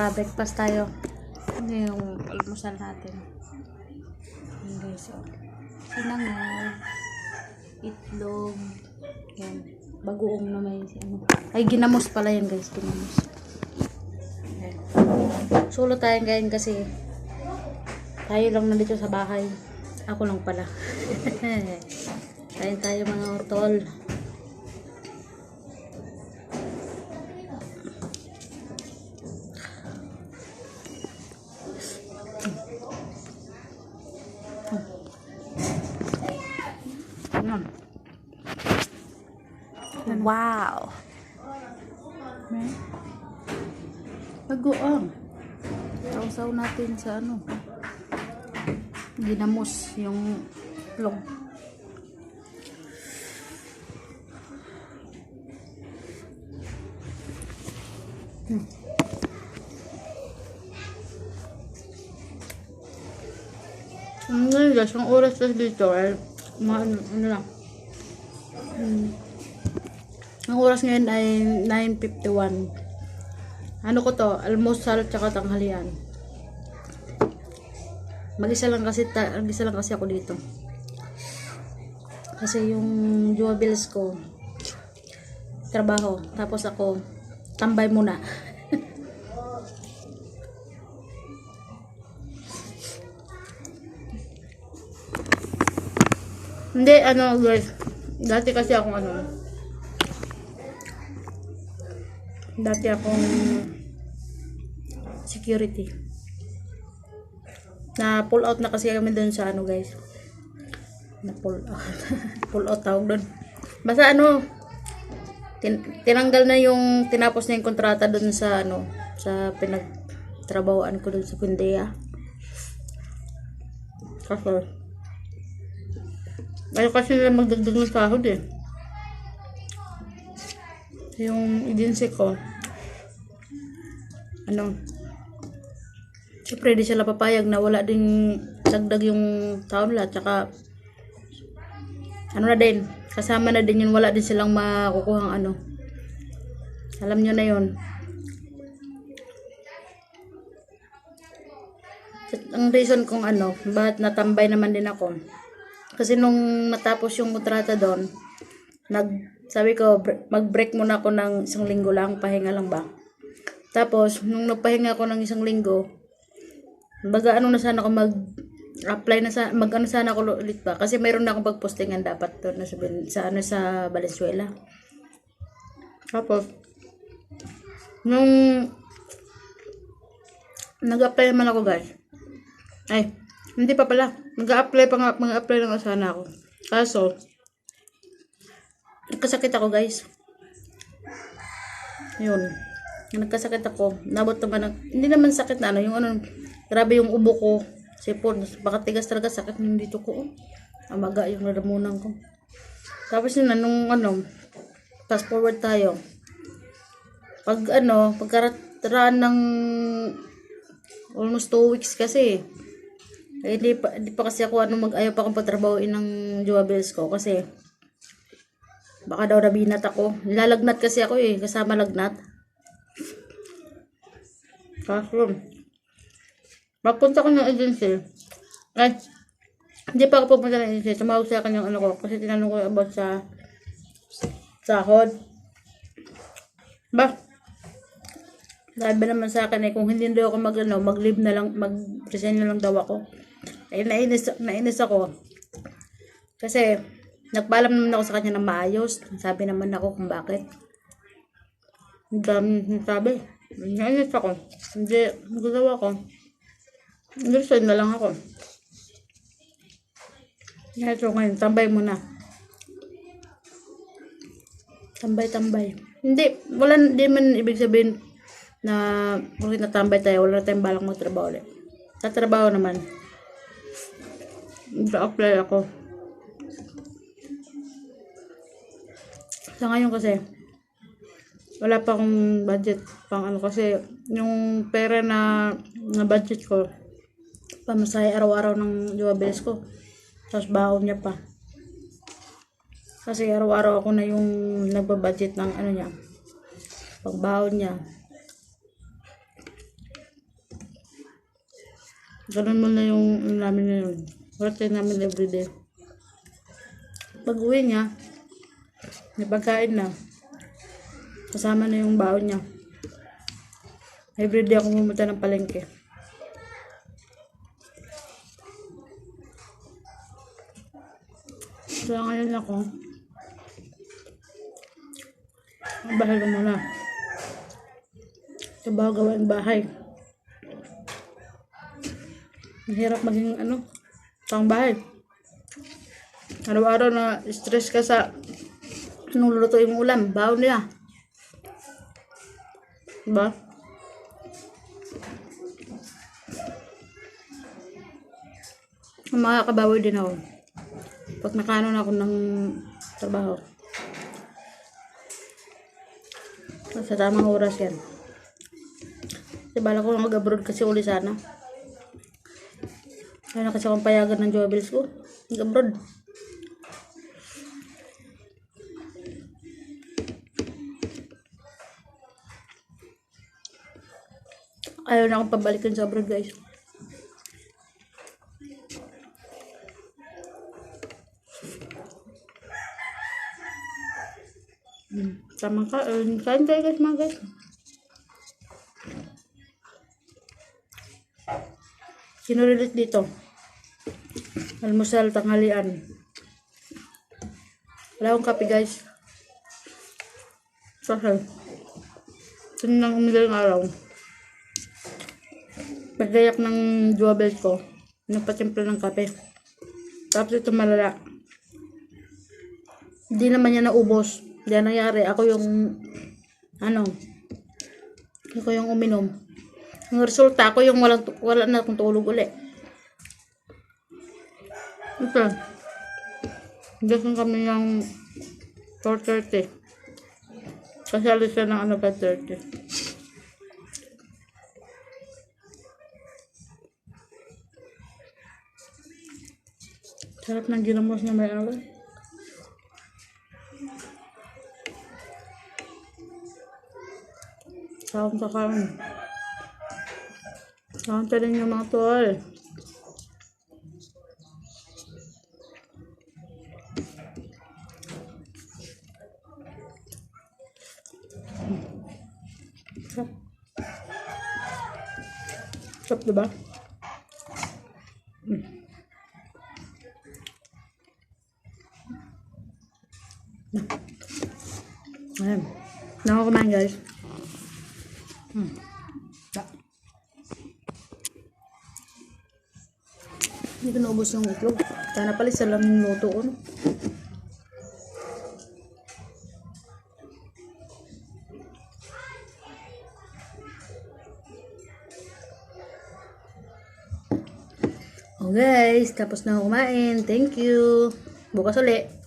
Tara, breakfast tayo. Ano yung almusal natin? Yan guys, oh. Sinangag, itlog, yan. Bagoong na may ano. Ay, ginamos pala yan guys, ginamos. Yan. Solo tayo ngayon kasi tayo lang nandito sa bahay. Ako lang pala. Kain tayo mga utol. Wow. Bagoong. Sausaw natin sa ano. Ginamos yung long. Ngayon guys, ang oras na dito ay ano lang. Ang oras ngayon ay 9:51. Ano ko to? Almusal tsaka tanghalian. Mag-isa lang kasi ako dito. Kasi yung jowa bills ko trabaho, tapos ako tambay muna. Hindi, ano guys, dati akong security. Na pull out na kasi kami doon sa ano guys. Na pull out. Pull out tawag doon. Basta ano, tinanggal na yung, tinapos na yung kontrata doon sa ano, sa pinagtrabahoan ko doon sa Quindea. Kasi nila magdagdag ng sahod eh. Yung agency ko, ano, siyempre di sila papayag na wala ding dagdag yung taon lahat. Tsaka, ano na din, kasama na din yun, wala din silang makukuhang ano. Alam nyo na yun. Ang reason kung ano, bakit natambay naman din ako. Kasi nung matapos yung kontrata doon, sabi ko, mag-break muna ako ng 1 linggo lang, pahinga lang ba. Tapos, nung nagpahinga ako ng 1 linggo, baga ano na sana ako mag-apply na sa, mag-ano sana ako ulit ba. Kasi mayroon na akong pag-postingan dapat doon sa Valenzuela. Tapos, nung nag-apply naman ako guys. Ay, hindi pa pala. Mag-apply lang sana ako. Kaso, nagkasakit ako guys. Yun. Nagkasakit ako. Nabot naman hindi naman sakit na ano. Yung ano, grabe yung ubo ko. Sipon. Baka tigas talaga, sakit yung dito ko. Amaga yung nadamunan ko. Tapos yun, nung ano, fast forward tayo. Pagkaraan ng almost 2 weeks kasi. Hindi pa kasi ako ayaw pa akong patrabahoin ng jowa bills ko kasi baka daw nabinat ako. Nilalagnat kasi ako eh, kasama lagnat. Kaso, magpunta ko ng agency. Ay, hindi pa ako pupunta ng agency. Tumawag sa akin yung ano ko kasi tinanong ko about sa sahod. Sabi naman sa akin eh, kung hindi daw ako mag-leave na lang, mag-resign na lang daw ako. Eh, nainis ako. Kasi, nagpaalam naman ako sa kanya ng maayos. Sabi naman ako kung bakit. Sabi, nainis ako. Hindi, nagagawa ko. Resign na lang ako. So, ngayon, tambay muna. Tambay. Hindi man ibig sabihin na kung natambay tayo, wala na tayong balang magtrabaho ulit. Sa trabaho naman, nag-apply ako. Sa ngayon kasi, wala pa akong budget pang ano kasi yung pera na budget ko, pamasahe araw-araw ng jowa bills ko. Tapos baon niya pa. Kasi araw-araw ako na yung nagbabudget ng ano niya, pagbaon niya. Ganun muna yung ano namin ngayon. Work namin everyday. Pag uwi niya, may pagkain na. Kasama na yung baon niya. Everyday ako pumunta ng palengke. So ngayon ako, ang bahay ko muna. Trabaho gawain bahay. Mahirap maging taong bahay. Araw-araw na stress ka sa anong lulutuin yung ulam, baon nila. Diba? Makakabawi din ako pag nakaano na ako ng trabaho. Sa tamang oras yan. Kasi bala ko mag-abroad kasi uli sana. Kaya na kasi akong payagan ng jobels ko. Mag-abroad. Ayaw na akong pabalikin sa abroad, guys. Tamang kain tayo guys, mga guys. Sinurilit dito. Almusal, tanghalian. Wala akong kape, guys. Kasi ito nang umilang araw. Pagdayak ng jewel ko, nagpatimpla ng kape. Tapos ito malala. Hindi naman niya naubos. Hindi nangyari. Ako yung uminom. Ang resulta, ako yung wala na akong tulog ulit. Ito. Gising kami ng 4:30. Kasi alis siya ng 5:30. Sarap ng ginamos niya, may Sawang kakaroon. Sawang pa rin yung mga tol. Sarap, diba? Ayan. Nako kumain, guys. Hindi ko naubos yung itlog. Sana pala isa lang yung luto ko. No? Oh guys, tapos na ako kumain. Thank you. Bukas ulit.